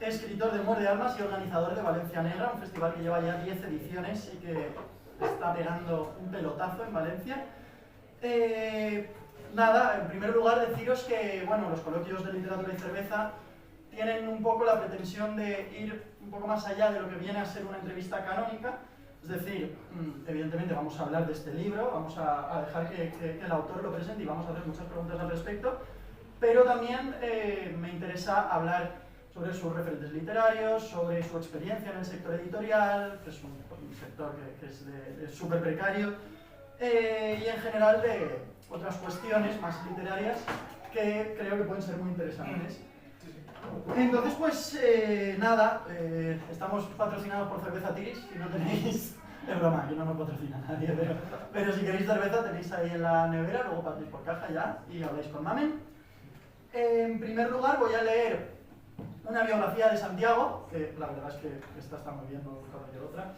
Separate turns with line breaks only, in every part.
escritor de Muerde Almas y organizador de Valencia Negra, un festival que lleva ya 10 ediciones y que está pegando un pelotazo en Valencia. Nada, en primer lugar deciros que bueno, los coloquios de literatura y cerveza tienen un poco la pretensión de ir un poco más allá de lo que viene a ser una entrevista canónica. Es decir, evidentemente vamos a hablar de este libro, vamos a dejar que el autor lo presente y vamos a hacer muchas preguntas al respecto, pero también me interesa hablar sobre sus referentes literarios, sobre su experiencia en el sector editorial, que es un sector que es súper precario, y en general de otras cuestiones más literarias que creo que pueden ser muy interesantes. Entonces, pues nada, estamos patrocinados por Cerveza Tiris, si no tenéis... Es broma, que no nos patrocina nadie, pero si queréis cerveza tenéis ahí en la nevera, luego partís por caja ya y habláis con Mamen. En primer lugar voy a leer una biografía de Santiago, que la verdad es que esta está muy bien, no he buscado yo otra.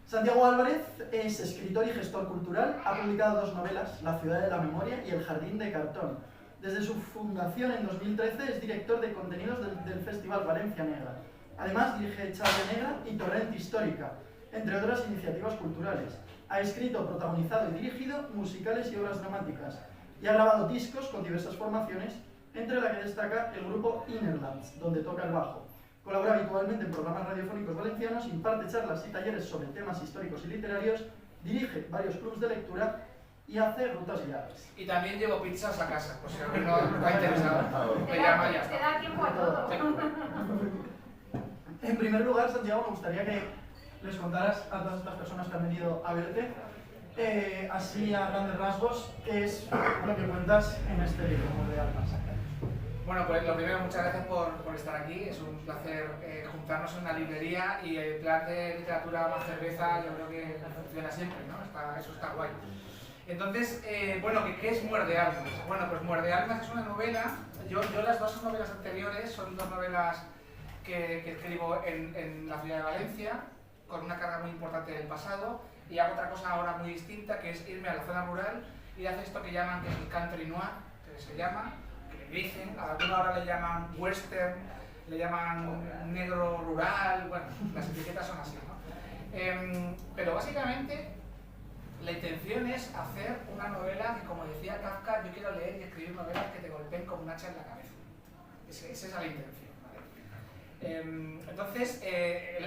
Santiago Álvarez es escritor y gestor cultural, ha publicado 2 novelas, La ciudad de la memoria y El jardín de cartón. Desde su fundación en 2013 es director de contenidos del Festival Valencia Negra. Además dirige Charla Negra y Torrent Histórica, entre otras iniciativas culturales. Ha escrito, protagonizado y dirigido musicales y obras dramáticas y ha grabado discos con diversas formaciones, entre la que destaca el grupo Innerlands, donde toca el bajo. Colabora habitualmente en programas radiofónicos valencianos, imparte charlas y talleres sobre temas históricos y literarios, dirige varios clubes de lectura y hace rutas guiadas.
Y también llevo pizzas a casa, por si alguien no está interesado. Me llama y ya está.
Te da tiempo a todo.
En primer lugar, Santiago, me gustaría que les contaras a todas estas personas que han venido a verte, así a grandes rasgos, qué es lo que cuentas en este libro, Muerde Almas.
Bueno, pues lo primero, muchas gracias por estar aquí. Es un placer juntarnos en una librería y el plan de literatura más cerveza yo creo que funciona siempre, ¿no? Eso está guay. Entonces, bueno, ¿qué es Muerde Almas? Bueno, pues Muerde Almas es una novela. Yo las 2 novelas anteriores son 2 novelas que escribo en la ciudad de Valencia, con una carga muy importante del pasado, y hago otra cosa ahora muy distinta, que es irme a la zona rural y hacer esto que llaman, que es el country noir, que se llama, que le dicen, a alguna hora le llaman western, le llaman negro rural, bueno, las etiquetas son así, ¿no? Pero básicamente la intención es hacer una novela que, como decía Kafka, yo quiero leer y escribir novelas que te golpeen como un hacha en la cabeza. Esa es la intención. Entonces,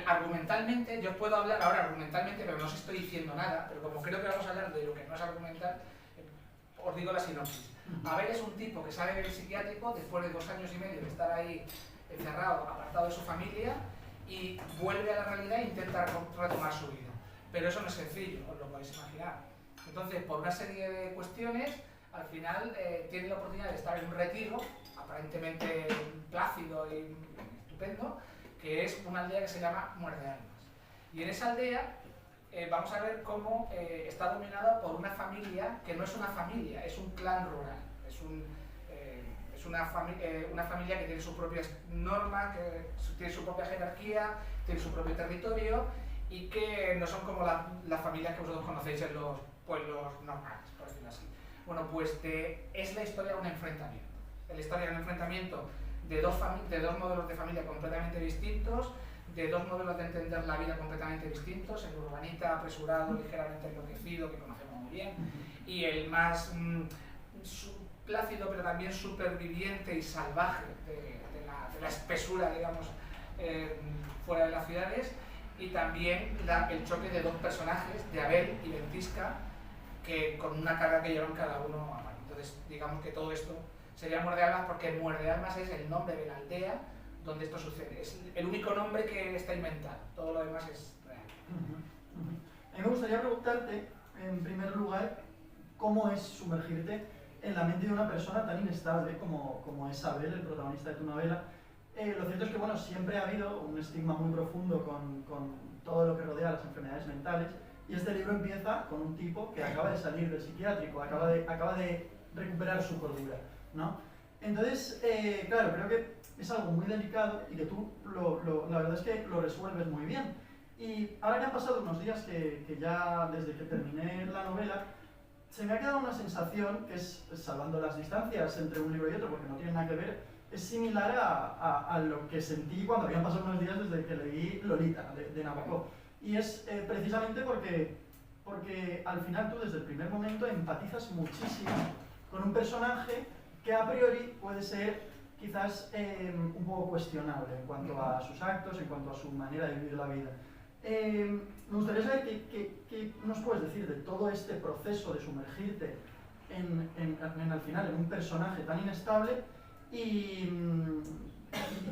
argumentalmente, yo puedo hablar ahora argumentalmente, pero no os estoy diciendo nada, pero como creo que vamos a hablar de lo que no es argumental, os digo la sinopsis. Abel es un tipo que sale del psiquiátrico después de 2 años y medio de estar ahí encerrado, apartado de su familia, y vuelve a la realidad e intenta retomar su vida. Pero eso no es sencillo, os lo podéis imaginar. Entonces, por una serie de cuestiones, al final tiene la oportunidad de estar en un retiro, aparentemente plácido y estupendo, que es una aldea que se llama Muerde Almas. Y en esa aldea vamos a ver cómo está dominada por una familia que no es una familia, es un clan rural. Es una familia que tiene sus propias normas, que tiene su propia jerarquía, tiene su propio territorio y que no son como las familias que vosotros conocéis en los pueblos normales, por decirlo así. Bueno, pues es la historia de un enfrentamiento. Es la historia de un enfrentamiento de dos modelos de familia completamente distintos, de 2 modelos de entender la vida completamente distintos, el urbanita apresurado, ligeramente enloquecido, que conocemos muy bien, y el más plácido pero también superviviente y salvaje de la espesura, digamos, fuera de las ciudades, y también el choque de 2 personajes, de Abel y Ventisca, que con una carga que llevan cada uno a mano. Entonces, digamos que todo esto sería Muerde Almas porque Muerde Almas es el nombre de la aldea donde esto sucede. Es el único nombre que está inventado, todo lo demás es real.
A mí me gustaría preguntarte, en primer lugar, cómo es sumergirte en la mente de una persona tan inestable como es Abel, el protagonista de tu novela. Lo cierto es que bueno, siempre ha habido un estigma muy profundo con todo lo que rodea las enfermedades mentales, y este libro empieza con un tipo que acaba de salir del psiquiátrico, acaba de recuperar su cordura, ¿no? Entonces, claro, creo que es algo muy delicado y que tú la verdad es que lo resuelves muy bien. Y ahora que han pasado unos días que ya desde que terminé la novela, se me ha quedado una sensación que es, salvando las distancias entre un libro y otro, porque no tiene nada que ver, es similar a lo que sentí cuando habían pasado unos días desde que leí Lolita, de Nabokov. Y es precisamente porque al final tú desde el primer momento empatizas muchísimo con un personaje que a priori puede ser quizás un poco cuestionable en cuanto a sus actos, en cuanto a su manera de vivir la vida. Me gustaría saber qué nos puedes decir de todo este proceso de sumergirte al final en un personaje tan inestable y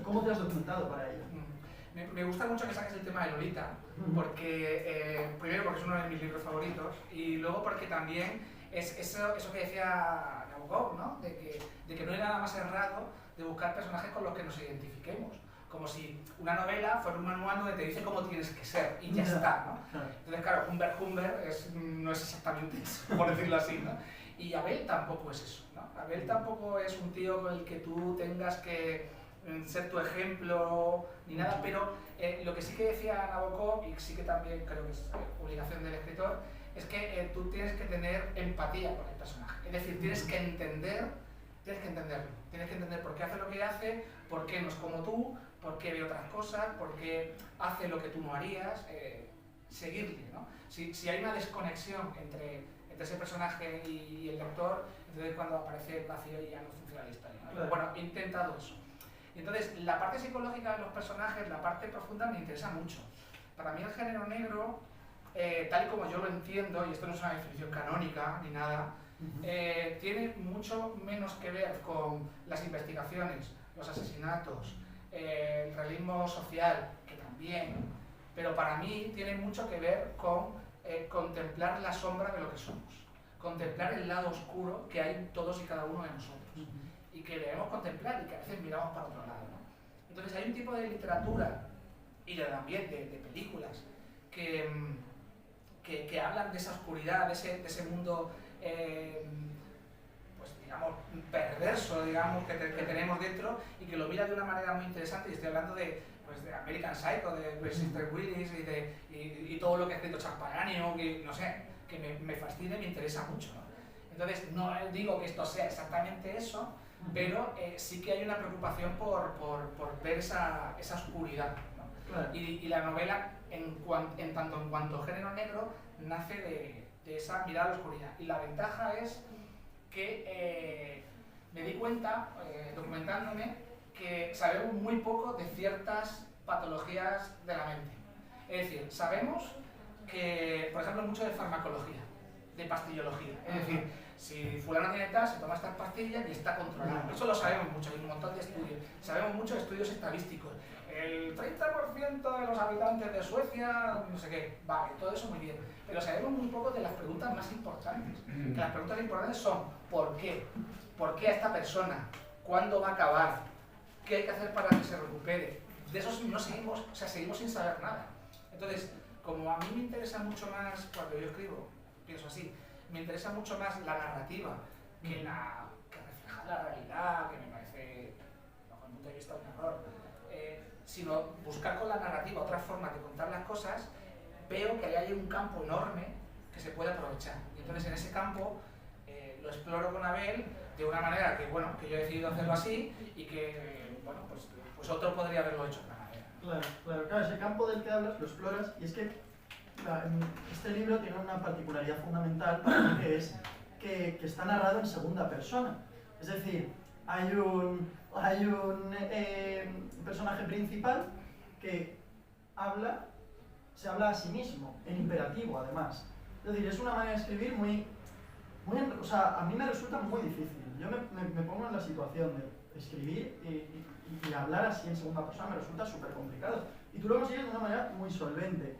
cómo te has documentado para ello.
Me gusta mucho que saques el tema de Lolita, porque primero porque es uno de mis libros favoritos y luego porque también es eso que decía Nabokov, ¿no? De que no hay nada más errado de buscar personajes con los que nos identifiquemos. Como si una novela fuera un manual donde te dice cómo tienes que ser y ya está, ¿no? Entonces, claro, Humbert no es exactamente eso, por decirlo así, ¿no? Y Abel tampoco es eso, ¿no? Abel tampoco es un tío con el que tú tengas que ser tu ejemplo ni nada, pero lo que sí que decía Nabokov, y sí que también creo que es obligación del escritor, es que tú tienes que tener empatía con el personaje. Es decir, tienes que entenderlo, tienes que entender por qué hace lo que hace, por qué no es como tú, por qué ve otras cosas, por qué hace lo que tú no harías, seguirle, ¿no? Si hay una desconexión entre ese personaje y el lector, entonces cuando aparece el vacío y ya no funciona la historia, ¿no? Claro. Bueno, he intentado eso. Entonces, la parte psicológica de los personajes, la parte profunda, me interesa mucho. Para mí el género negro, tal y como yo lo entiendo, y esto no es una definición canónica ni nada, tiene mucho menos que ver con las investigaciones, los asesinatos, el realismo social, que también, pero para mí tiene mucho que ver con contemplar la sombra de lo que somos, contemplar el lado oscuro que hay en todos y cada uno de nosotros y que debemos contemplar y que a veces miramos para otro lado, ¿no? Entonces hay un tipo de literatura y también de películas que hablan de esa oscuridad, de ese mundo pues digamos perverso, digamos, que tenemos dentro y que lo mira de una manera muy interesante. Y estoy hablando de American Psycho, de Sister Willis y todo lo que ha escrito Chuck Palahniuk, que no sé, que me fascina y me interesa mucho, ¿no? Entonces no digo que esto sea exactamente eso, pero sí que hay una preocupación por ver esa oscuridad, ¿no? Claro. Y la novela, en tanto en cuanto género negro, nace de esa mirada a la oscuridad. Y la ventaja es que me di cuenta, documentándome, que sabemos muy poco de ciertas patologías de la mente. Es decir, sabemos que, por ejemplo, mucho de farmacología, de pastillología. Es decir, si fulano tiene tal, se toma estas pastillas y está controlado. Eso lo sabemos mucho, hay un montón de estudios. Sabemos mucho de estudios estadísticos. El 30% de los habitantes de Suecia, no sé qué, vale, todo eso muy bien. Pero sabemos muy poco de las preguntas más importantes. Que las preguntas importantes son, ¿por qué? ¿Por qué a esta persona? ¿Cuándo va a acabar? ¿Qué hay que hacer para que se recupere? De eso no seguimos, o sea, seguimos sin saber nada. Entonces, como a mí me interesa mucho más, cuando yo escribo, pienso así, me interesa mucho más la narrativa que refleja la realidad, que me parece, bajo el punto de vista, un error, sino buscar con la narrativa otras formas de contar las cosas. Veo que ahí hay un campo enorme que se puede aprovechar. Y entonces en ese campo lo exploro con Abel de una manera que, bueno, que yo he decidido hacerlo así y que, bueno, pues otro podría haberlo hecho de otra manera.
Claro, ese campo del que hablas lo exploras y es que este libro tiene una particularidad fundamental para mí, que es que está narrado en segunda persona. Es decir, hay un personaje principal que se habla a sí mismo, en imperativo además. Es decir, es una manera de escribir o sea, a mí me resulta muy difícil. Yo me pongo en la situación de escribir y hablar así en segunda persona, me resulta súper complicado. Y tú lo consigues de una manera muy solvente.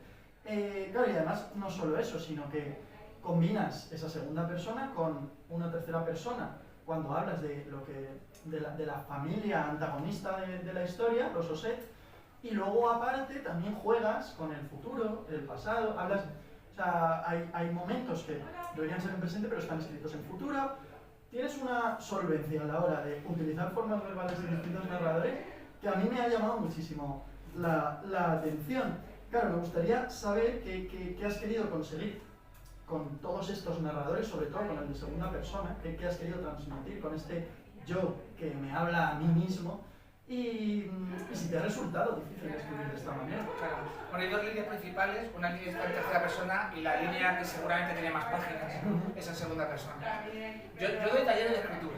Claro, y además no solo eso, sino que combinas esa segunda persona con una tercera persona cuando hablas de la familia antagonista de la historia, los Osset, y luego aparte también juegas con el futuro, el pasado, hablas, o sea, hay momentos que deberían ser en presente pero están escritos en futuro. Tienes una solvencia a la hora de utilizar formas verbales de distintos narradores que a mí me ha llamado muchísimo la atención. Claro, me gustaría saber qué has querido conseguir con todos estos narradores, sobre todo con el de segunda persona, qué has querido transmitir con este yo que me habla a mí mismo y si te ha resultado difícil escribir de esta manera.
Claro. Bueno, hay dos líneas principales, una línea está en tercera persona y la línea que seguramente tiene más páginas es en segunda persona. Yo doy talleres de escritura.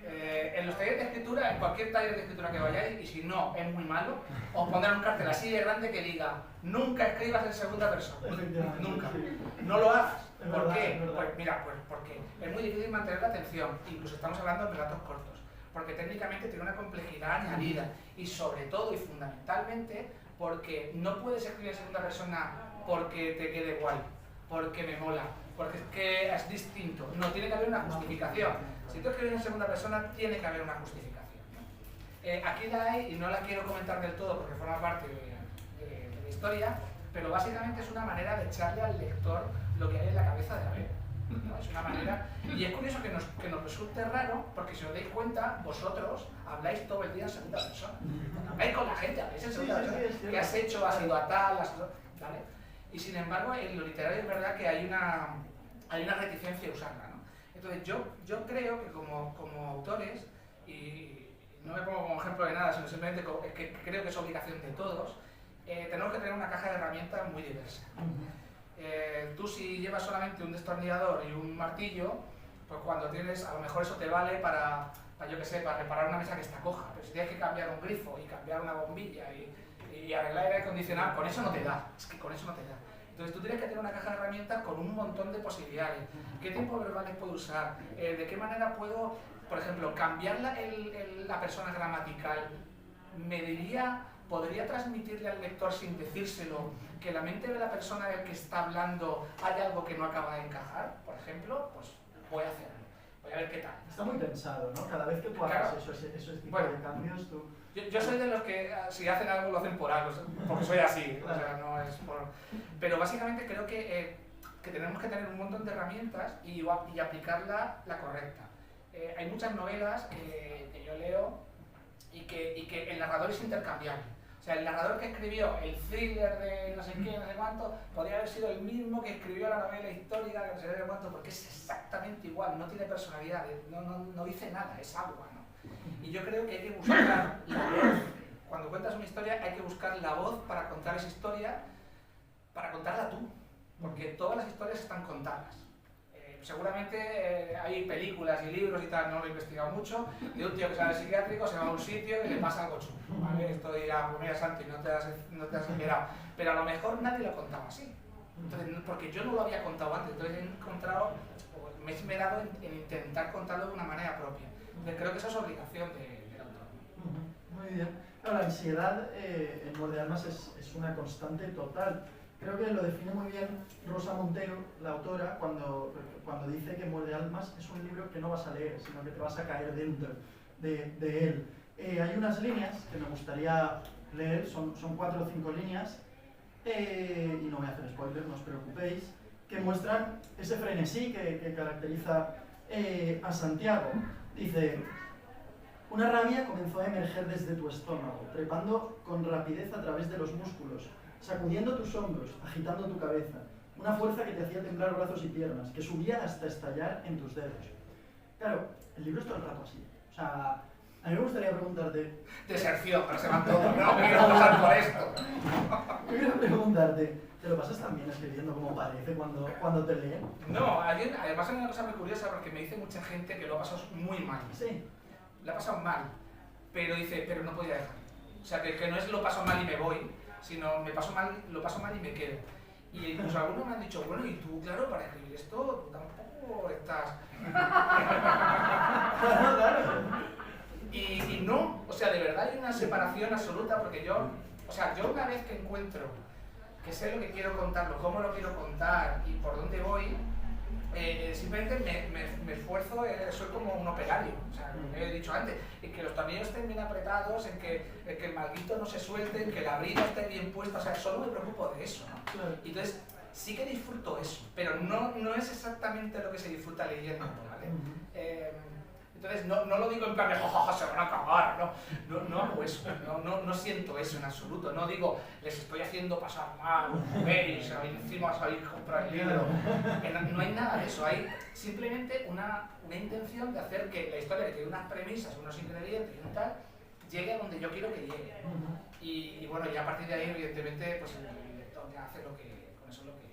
En los talleres de escritura, en cualquier taller de escritura que vayáis, y si no es muy malo, os pondrán un cartel así de grande que diga nunca escribas en segunda persona. Nunca. No lo hagas. ¿Por qué? Pues mira, pues porque es muy difícil mantener la atención, incluso estamos hablando de relatos cortos, porque técnicamente tiene una complejidad añadida y sobre todo y fundamentalmente porque no puedes escribir en segunda persona porque te quede guay, porque me mola, porque es que es distinto. No, tiene que haber una justificación. Si tú escribes en segunda persona, tiene que haber una justificación. Aquí la hay y no la quiero comentar del todo porque forma parte de la historia, pero básicamente es una manera de echarle al lector lo que hay en la cabeza de Abel. ¿No? Es una manera, y es curioso que nos resulte raro, porque si os dais cuenta, vosotros habláis todo el día en segunda persona. Habláis con la gente, habláis en segunda persona. ¿Qué has hecho? ¿Has ido a tal? ¿Vale? Y sin embargo, en lo literario es verdad que hay una reticencia a usarla, ¿no? Entonces yo creo que como autores, y no me pongo como ejemplo de nada, sino simplemente que creo que es obligación de todos, tenemos que tener una caja de herramientas muy diversa. Tú si llevas solamente un destornillador y un martillo, pues cuando tienes, a lo mejor eso te vale para yo que sé, para reparar una mesa que está coja, pero si tienes que cambiar un grifo y cambiar una bombilla y arreglar el aire acondicionado, con eso no te da, es que con eso no te da. Entonces tú tienes que tener una caja de herramientas con un montón de posibilidades. ¿Qué tiempos verbales puedo usar? ¿De qué manera puedo, por ejemplo, cambiar la persona gramatical? ¿Podría transmitirle al lector sin decírselo que la mente de la persona del que está hablando hay algo que no acaba de encajar? Por ejemplo, pues voy a hacerlo. Voy a ver qué tal.
Está muy pensado, ¿no? Cada vez que tú hagas esos tipos de cambios, tú...
Yo soy de los que si hacen algo lo hacen por algo, porque soy así, o sea, no es por... Pero básicamente creo que tenemos que tener un montón de herramientas y aplicarla la correcta. Hay muchas novelas que yo leo y que el narrador es intercambiable. O sea, el narrador que escribió el thriller de no sé qué, no sé cuánto, podría haber sido el mismo que escribió la novela histórica de no sé qué, cuánto, porque es exactamente igual, no tiene personalidad, no dice nada, es agua, ¿no? Y yo creo que hay que buscar la voz. Cuando cuentas una historia hay que buscar la voz para contar esa historia, para contarla tú, porque todas las historias están contadas. Seguramente hay películas y libros y tal, no lo he investigado mucho, de un tío que sale psiquiátrico, se va a un sitio y le pasa algo chulo, ¿vale? Esto dirá, pues mira Santi, no te has enterado, pero a lo mejor nadie lo contaba así. Entonces, porque yo no lo había contado antes, entonces me he esmerado en intentar contarlo de una manera propia. Entonces creo que esa es obligación del autor.
Muy bien. Claro, la ansiedad en Muerde Almas es una constante total. Creo que lo define muy bien Rosa Montero, la autora, cuando dice que Muerde Almas es un libro que no vas a leer, sino que te vas a caer dentro de él. Hay unas líneas que me gustaría leer, son 4 o 5 líneas, y no voy a hacer spoiler, no os preocupéis, que muestran ese frenesí que caracteriza a Santiago. Dice: una rabia comenzó a emerger desde tu estómago, trepando con rapidez a través de los músculos, sacudiendo tus hombros, agitando tu cabeza, una fuerza que te hacía temblar brazos y piernas, que subía hasta estallar en tus dedos. Claro, el libro es todo el rato así. O sea, a mí me gustaría preguntarte...
Deserción, pero se van todos, no quiero pasar por esto.
Yo quiero preguntarte, ¿te lo pasas tan bien escribiendo como parece cuando te leen?
No, además hay una cosa muy curiosa porque me dice mucha gente que lo ha pasado muy mal.
Sí.
Lo ha pasado mal, pero dice, pero no podía dejar. O sea, que no es lo paso mal y me voy, sino lo paso mal y me quedo. Y incluso algunos me han dicho, bueno, y tú, claro, para escribir esto, tú tampoco estás... y no, o sea, de verdad hay una separación absoluta, porque yo una vez que encuentro que sé lo que quiero contarlo, cómo lo quiero contar y por dónde voy, simplemente me esfuerzo, soy como un operario, o sea, lo que he dicho antes, en que los tornillos estén bien apretados, en que el manguito no se suelte, en que la brida esté bien puesta, o sea, solo me preocupo de eso, ¿no? Claro. Entonces, sí que disfruto eso, pero no es exactamente lo que se disfruta leyendo, ¿vale? Entonces no lo digo en plan de jajaja, se van a acabar, no hago eso, no siento eso en absoluto, no digo les estoy haciendo pasar mal, veis, encima sabéis comprar el libro, que no hay nada de eso, hay simplemente una intención de hacer que la historia, que tiene unas premisas, unos ingredientes y tal, llegue a donde yo quiero que llegue. Y bueno, ya a partir de ahí, evidentemente, pues el lector ya hace con eso lo que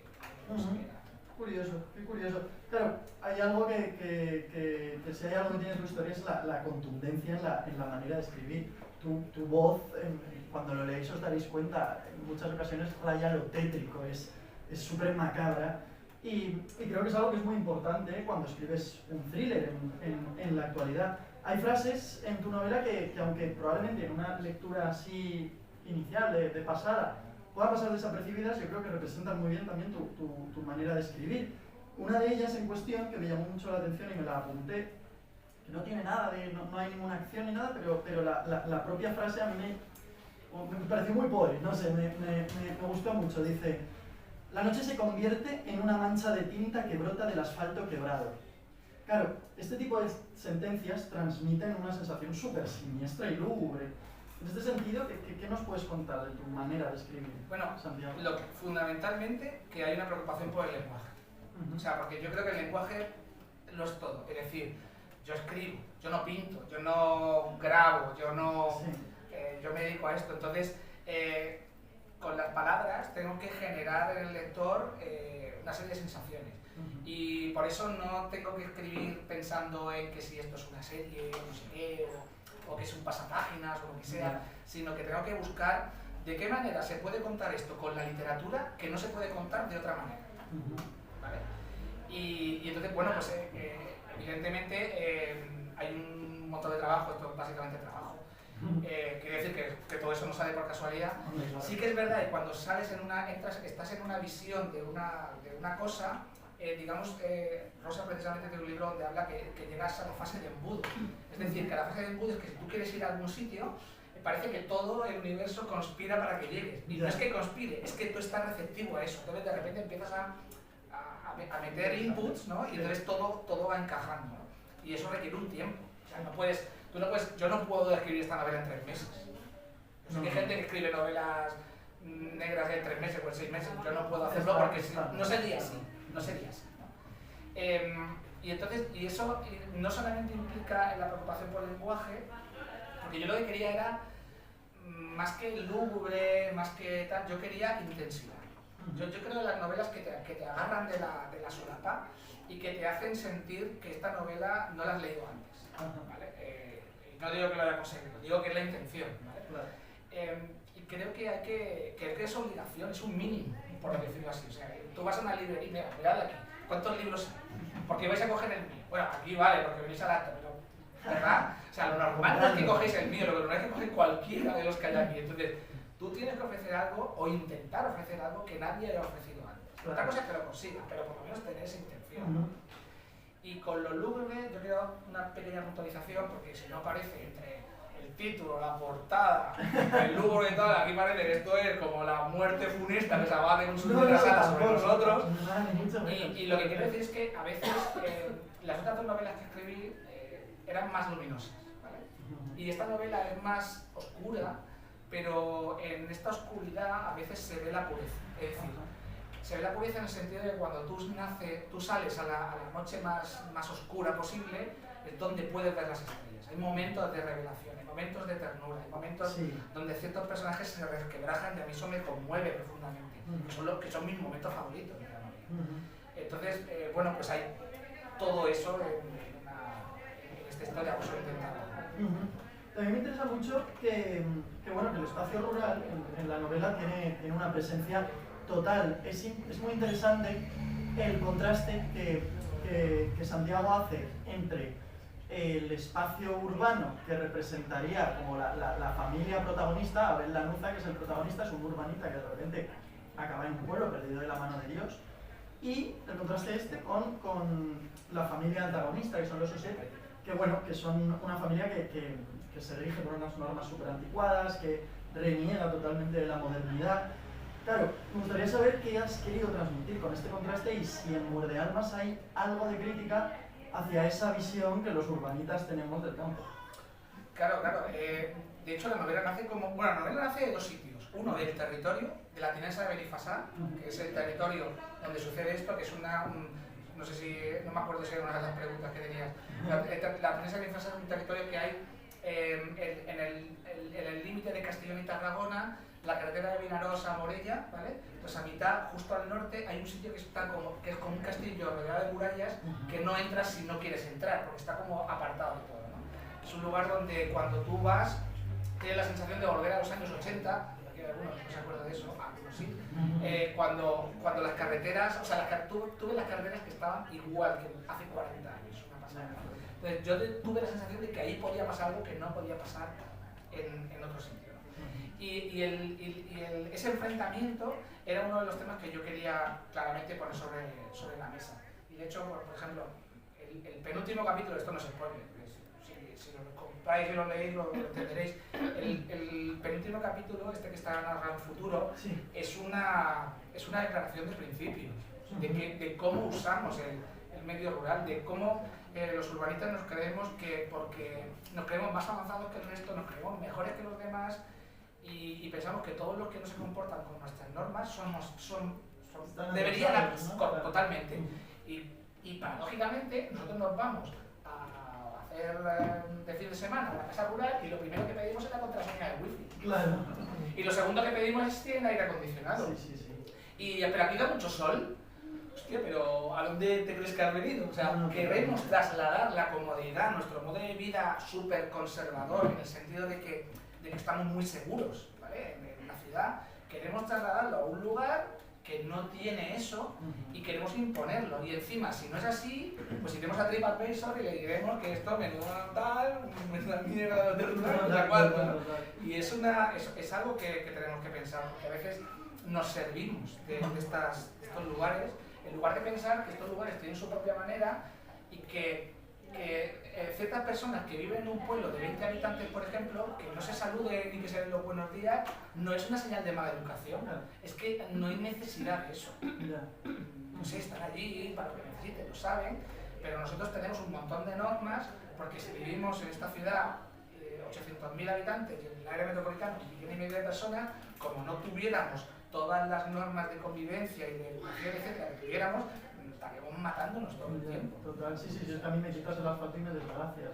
quiera.
Curioso, qué curioso. Claro, hay algo que si hay algo que tiene tu historia es la contundencia en la manera de escribir. Tu voz, cuando lo leéis os daréis cuenta, en muchas ocasiones raya lo tétrico, es súper macabra. Y creo que es algo que es muy importante cuando escribes un thriller en la actualidad. Hay frases en tu novela que aunque probablemente en una lectura así inicial, de pasada, puedan pasar desapercibidas, yo creo que representan muy bien también tu manera de escribir. Una de ellas en cuestión, que me llamó mucho la atención y me la apunté, que no tiene nada no hay ninguna acción ni nada, pero la propia frase a mí me pareció muy pobre, no sé, me gustó mucho. Dice: la noche se convierte en una mancha de tinta que brota del asfalto quebrado. Claro, este tipo de sentencias transmiten una sensación súper siniestra y lúgubre. En este sentido, ¿qué nos puedes contar de tu manera de escribir,
bueno,
Santiago?
Fundamentalmente que hay una preocupación por el lenguaje. O sea, porque yo creo que el lenguaje lo es todo. Es decir, yo escribo, yo no pinto, yo no grabo, yo me dedico a esto. Entonces, con las palabras tengo que generar en el lector una serie de sensaciones. Y por eso no tengo que escribir pensando en que si esto es una serie, no sé qué, o que es un pasapáginas o lo que sea, sino que tengo que buscar de qué manera se puede contar esto con la literatura que no se puede contar de otra manera. ¿Vale? Y entonces, bueno, pues evidentemente hay un montón de trabajo, esto es básicamente trabajo. Quiere decir que todo eso no sale por casualidad. Sí que es verdad que cuando sales estás en una visión de una cosa, digamos, Rosa precisamente tiene un libro donde habla que llegas a la fase de embudo. Es decir, que la fase de embudo es que si tú quieres ir a algún sitio, parece que todo el universo conspira para que llegues. Y no es que conspire, es que tú estás receptivo a eso. Entonces de repente empiezas a meter inputs, ¿no? Y entonces todo va encajando, ¿no? Y eso requiere un tiempo. O sea, yo no puedo escribir esta novela en 3 meses. Yo sé que hay gente que escribe novelas negras en 3 meses o en 6 meses. Yo no puedo hacerlo porque no sería así. ¿No? Y entonces, y eso no solamente implica la preocupación por el lenguaje, porque yo lo que quería era, más que lúgubre, más que tal, yo quería intensidad. Yo creo en las novelas que te agarran de la solapa y que te hacen sentir que esta novela no la has leído antes, ¿vale? No digo que lo haya conseguido, digo que es la intención, ¿vale? Claro. Y creo que es obligación, es un mínimo, por decirlo así. O sea, tú vas a una librería, mirad aquí, ¿cuántos libros hay? Porque vais a coger el mío. Bueno, aquí vale, porque venís al acto, pero ¿verdad? O sea, lo normal no es que cogéis el mío, lo normal es que cogéis cualquiera de los que hay aquí. Entonces, tú tienes que ofrecer algo o intentar ofrecer algo que nadie haya ofrecido antes. Otra cosa es que lo consigas, pero por lo menos tener esa intención. Y con lo lúgubre, yo quiero una pequeña puntualización, porque si no parece entre el título, la portada, el lúgubre y tal, aquí parece que esto es como la muerte funesta que se abate con sus retrasadas sobre nosotros. Y lo que quiero decir es que a veces las otras 2 novelas que escribí eran más luminosas, ¿vale? Y esta novela es más oscura, pero en esta oscuridad a veces se ve la pureza. Es decir, se ve la pureza en el sentido de que cuando tú sales a la noche más oscura posible, es donde puedes ver las estrellas. Hay momentos de revelación, hay momentos de ternura, hay momentos donde ciertos personajes se resquebrajan y a mí eso me conmueve profundamente, que son mis momentos favoritos de la novela. Entonces, bueno, pues hay todo eso en esta historia, pues lo he intentado.
También me interesa mucho que bueno, que el espacio rural en la novela tiene una presencia total. Es muy interesante el contraste que Santiago hace entre el espacio urbano, que representaría como la familia protagonista. Abel Lanuza, que es el protagonista, es un urbanita que de repente acaba en un pueblo perdido de la mano de Dios, y el contraste con la familia antagonista, que son los Osset, que bueno, que son una familia que se rige por unas normas súper anticuadas, que reniega totalmente de la modernidad. Claro, me gustaría saber qué has querido transmitir con este contraste y si en Muerde Almas hay algo de crítica hacia esa visión que los urbanitas tenemos del campo.
Claro, claro. De hecho, la novela nace como... Bueno, la novela nace de dos sitios. Uno, del territorio, de la tinenza de Benifasá, que es el territorio donde sucede esto, que es no sé si... No me acuerdo si era una de las preguntas que tenías. La tinenza de Benifasá es un territorio que hay en el límite de Castellón y Tarragona, la carretera de Vinaroz a Morella, ¿vale? Pues a mitad, justo al norte, hay un sitio que es como un castillo rodeado de murallas que no entras si no quieres entrar, porque está como apartado de todo, ¿no? Es un lugar donde cuando tú vas, tienes la sensación de volver a los años 80, aquí hay algunos no se acuerdan de eso, algunos sí, cuando las carreteras, o sea, tú ves las carreteras que estaban igual que hace 40 años, una pasada. Entonces yo tuve la sensación de que ahí podía pasar algo que no podía pasar en otro sitio. Y ese enfrentamiento era uno de los temas que yo quería claramente poner sobre la mesa. Y de hecho, por ejemplo, el penúltimo capítulo, esto no es spoiler, si lo compráis y lo leéis lo entenderéis, el penúltimo capítulo, este que está narrado en futuro,
sí.
es una declaración de principios, de cómo usamos el medio rural, de cómo los urbanistas nos creemos que porque nos creemos más avanzados que el resto, nos creemos mejores que los demás y pensamos que todos los que no se comportan con nuestras normas deberían, ¿no? Totalmente. Y paradójicamente nosotros nos vamos a hacer de fin de semana a la casa rural y lo primero que pedimos es la contraseña del wifi.
Claro.
Y lo segundo que pedimos es tiene aire acondicionado.
Sí.
Pero aquí da mucho sol. Hostia, pero ¿a dónde te crees que has venido? O sea, queremos trasladar la comodidad, nuestro modo de vida súper conservador, en el sentido de que estamos muy seguros, ¿vale? En la ciudad. Queremos trasladarlo a un lugar que no tiene eso y queremos imponerlo. Y encima, si no es así, pues iremos a TripAdvisor y le diremos que esto menudo tal, menuda mierda de rural, no sé cuánto, ¿no? Y es algo que tenemos que pensar, porque a veces nos servimos de estos lugares, en lugar de pensar que estos lugares tienen su propia manera y que ciertas personas que viven en un pueblo de 20 habitantes, por ejemplo, que no se saluden ni que se den los buenos días, no es una señal de mala educación, es que no hay necesidad de eso. No sé, están allí para lo que necesiten, lo saben, pero nosotros tenemos un montón de normas, porque si vivimos en esta ciudad 800.000 habitantes y en el área metropolitana 1,5 millones de personas, como no tuviéramos todas las normas de convivencia y de educación, etcétera, que tuviéramos, estaríamos matándonos todo el tiempo.
Total, sí, es que a mí me quitas el asfalto y me desgracias.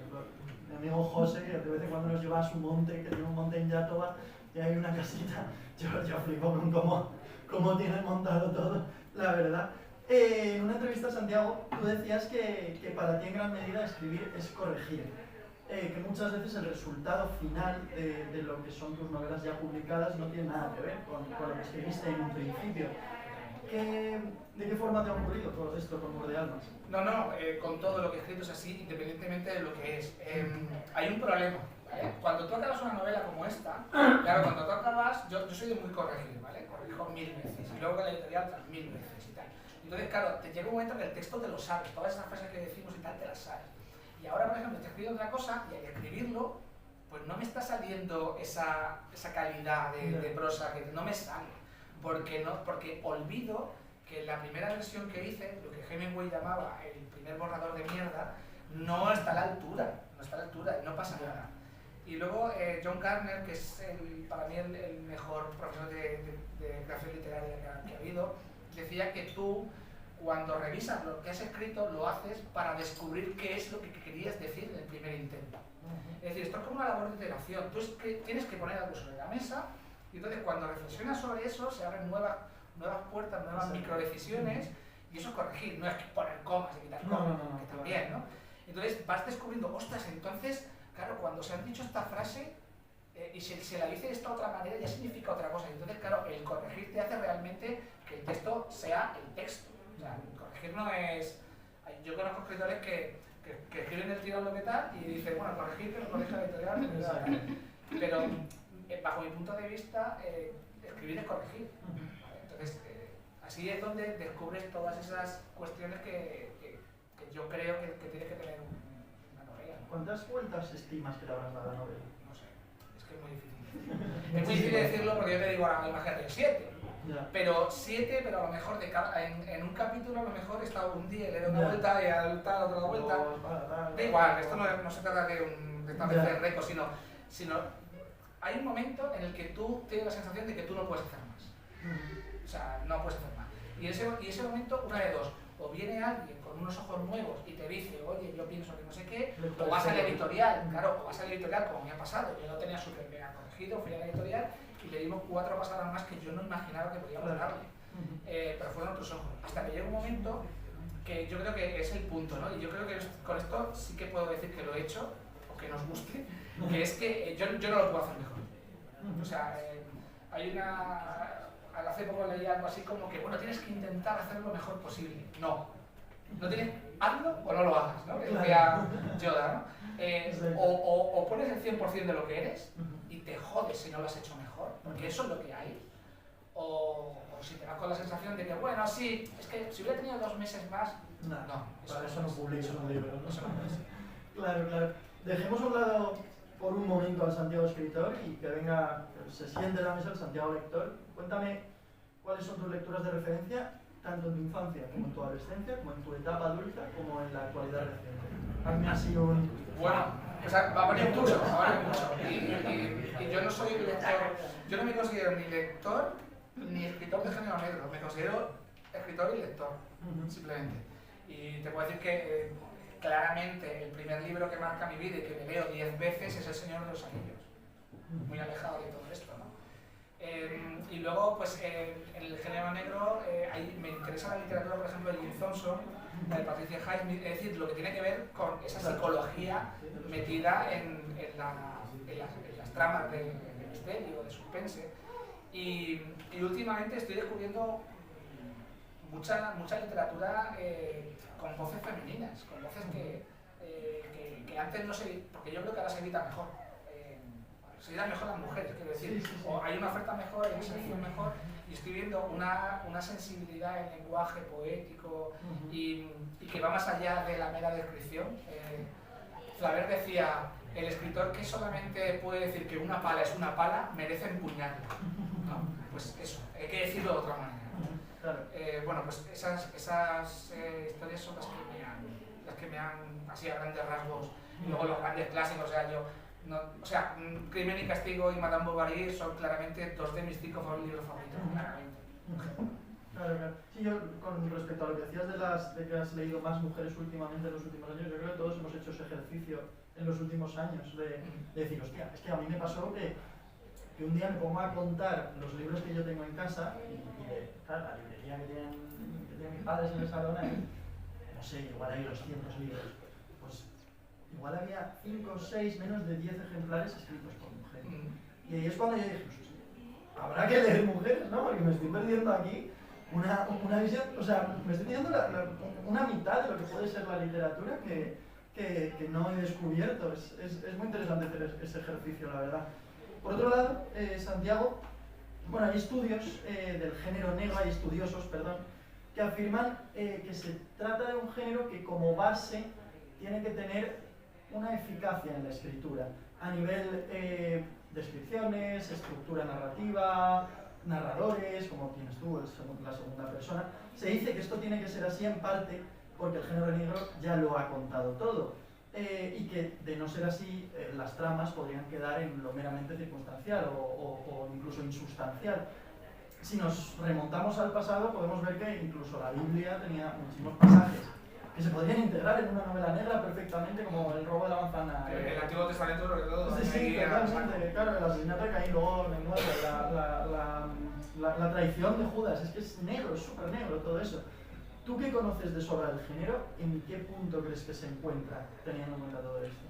Mi amigo José, que de vez en cuando nos lleva a su monte, que tiene un monte en Yatoba, y hay una casita, yo flipo con cómo tienen montado todo, la verdad. En una entrevista a Santiago, tú decías que para ti en gran medida escribir es corregir. Que muchas veces el resultado final de lo que son tus novelas ya publicadas no tiene nada que ver con lo que escribiste en un principio. ¿De qué forma te ha ocurrido todo esto con Muro de Almas?
No, con todo lo que he escrito es así, independientemente de lo que es. Hay un problema, ¿vale? Cuando tú acabas una novela como esta, claro, cuando tú acabas, yo soy de muy corregir, ¿vale? Corrijo 1000 veces, y luego con la editorial otras 1000 veces y tal. Entonces, claro, te llega un momento que el texto te lo sabes, todas esas frases que decimos y tal te las sabes. Y ahora, por ejemplo, te escribo otra cosa y al escribirlo, pues no me está saliendo esa calidad de prosa, que no me sale. Porque olvido que la primera versión que hice, lo que Hemingway llamaba el primer borrador de mierda, no está a la altura, y no pasa nada. Y luego John Garner, que es para mí el mejor profesor de creación literaria que ha habido, decía que tú, cuando revisas lo que has escrito, lo haces para descubrir qué es lo que querías decir en el primer intento. Es decir, esto es como una labor de iteración. Tú tienes que poner algo sobre la mesa y entonces cuando reflexionas sobre eso se abren nuevas puertas, nuevas microdecisiones y eso es corregir, no es poner comas y quitar comas, que también, ¿no? Entonces vas descubriendo, ostras, entonces, claro, cuando se han dicho esta frase y se la dice de esta otra manera ya significa otra cosa. Entonces, claro, el corregir te hace realmente que el texto sea el texto. O sea, corregir no es... Yo conozco escritores que escriben el tirón lo que tal y dicen, bueno, corregir que lo corrija la editorial, pero bajo mi punto de vista, escribir es corregir. ¿Vale? Entonces, así es donde descubres todas esas cuestiones que yo creo que tienes que tener una novela, ¿no?
¿Cuántas vueltas estimas que le habrás dado a la novela?
No sé, es que es muy difícil. Es muy difícil decirlo porque yo te digo, ahora imagínate 7. Pero 7, pero a lo mejor en un capítulo a lo mejor he estado un día y le he dado una vuelta y al tal otra vuelta. Da igual, esto no se trata de establecer récords, sino hay un momento en el que tú tienes la sensación de que tú no puedes hacer más. O sea, no puedes hacer más. Y ese momento, una de dos, o viene alguien con unos ojos nuevos y te dice, oye, yo pienso que no sé qué, o vas al editorial, claro, o vas al editorial como me ha pasado, yo lo tenía súper bien corregido, fui al editorial y le dimos 4 pasadas más que yo no imaginaba que podíamos darle. Pero fueron otros ojos. Hasta que llega un momento que yo creo que es el punto, ¿no? Y yo creo que con esto sí que puedo decir que lo he hecho, o que nos guste, que es que yo no lo puedo hacer mejor. O sea, hay una... Hace poco leí algo así como que, bueno, tienes que intentar hacerlo lo mejor posible. No tienes, hazlo o no lo hagas, ¿no? Que decía Yoda, ¿no? O pones el 100% de lo que eres y te jodes si no lo has hecho mejor, porque eso es lo que hay. O si te vas con la sensación de que, bueno, sí, es que si hubiera tenido 2 meses más, no,
para eso no publicas un libro, ¿no?
Eso no puede ser.
Claro. Dejemos a un lado por un momento al Santiago escritor y que venga, se siente en la mesa el Santiago lector. Cuéntame cuáles son tus lecturas de referencia, tanto en tu infancia como en tu adolescencia, como en tu etapa adulta, como en la actualidad reciente. Hazme así un...
Bueno, o sea, va a variar mucho. Y yo no soy lector, yo no me considero ni lector ni escritor de género negro, me considero escritor y lector, simplemente. Y te puedo decir que claramente el primer libro que marca mi vida y que me leo 10 veces es El Señor de los Anillos, muy alejado de todo esto, ¿no? Y luego, pues, en el género negro me interesa la literatura, por ejemplo, de Jim Thompson, de Patricia Highsmith, es decir, lo que tiene que ver con esa psicología metida en las tramas de misterio, de suspense. Y últimamente estoy descubriendo mucha literatura con voces femeninas, con voces que antes no se... porque yo creo que ahora se edita mejor. Se editan mejor las mujeres, quiero decir. O hay una oferta mejor, hay una selección mejor, y estoy viendo una sensibilidad en lenguaje poético y que va más allá de la mera descripción. Flaubert decía, el escritor que solamente puede decir que una pala es una pala, merece empuñarla. ¿No? Pues eso, hay que decirlo de otra manera. Bueno, pues esas historias son las que me han, así a grandes rasgos, y luego los grandes clásicos, o sea, Crimen y Castigo y Madame Bovary son claramente 2 de mis 5 libros favoritos, claramente.
Claro. Sí, yo con respecto a lo que decías de que has leído más mujeres últimamente en los últimos años, yo creo que todos hemos hecho ese ejercicio en los últimos años de decir, hostia, es que a mí me pasó que un día me pongo a contar los libros que yo tengo en casa y claro, la librería que tienen mis padres en el salón, no sé, igual hay 200 libros. Pues igual había 5 o 6, menos de 10 ejemplares escritos por mujeres. Y ahí es cuando yo dije, habrá que leer mujeres, ¿no? Porque me estoy perdiendo aquí una visión, o sea, me estoy perdiendo una mitad de lo que puede ser la literatura que no he descubierto. Es muy interesante hacer ese ejercicio, la verdad. Por otro lado, Santiago, bueno, hay estudios del género negro, hay estudiosos, perdón, que afirman que se trata de un género que como base tiene que tener una eficacia en la escritura, a nivel descripciones, estructura narrativa, narradores, como tienes tú, la segunda persona. Se dice que esto tiene que ser así en parte porque el género negro ya lo ha contado todo. Y que de no ser así, las tramas podrían quedar en lo meramente circunstancial o incluso insustancial. Si nos remontamos al pasado, podemos ver que incluso la Biblia tenía muchísimos pasajes que se podrían integrar en una novela negra perfectamente, como el robo de la manzana.
El Antiguo Testamento, sobre todo.
Sí, totalmente. Claro, el asesinato de Caín, luego me muero, la traición de Judas, es que es negro, es súper negro todo eso. ¿Tú qué conoces de sobra del género? ¿En qué punto crees que se encuentra teniendo en cuenta todo esto?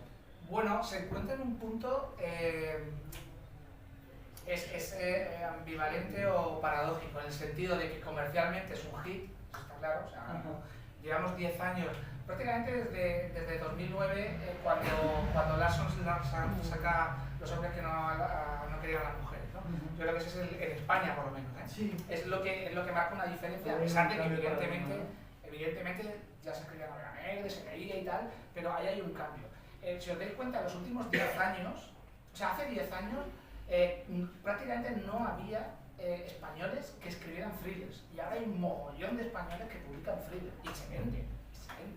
Bueno, se encuentra en un punto es ambivalente o paradójico, en el sentido de que comercialmente es un hit, está claro, o sea, llevamos 10 años, prácticamente desde 2009, cuando Larson saca Los hombres que no querían a las mujeres, ¿no? Yo creo que ese es en España, por lo menos, ¿eh? Sí. Es lo que marca una diferencia, a pesar de que evidentemente ya se escribía novela negra, se caía y tal, pero ahí hay un cambio. Si os dais cuenta, en los últimos 10 años, o sea, hace 10 años, prácticamente no había españoles que escribieran thrillers. Y ahora hay un mogollón de españoles que publican thrillers y se venden. ¿Vale?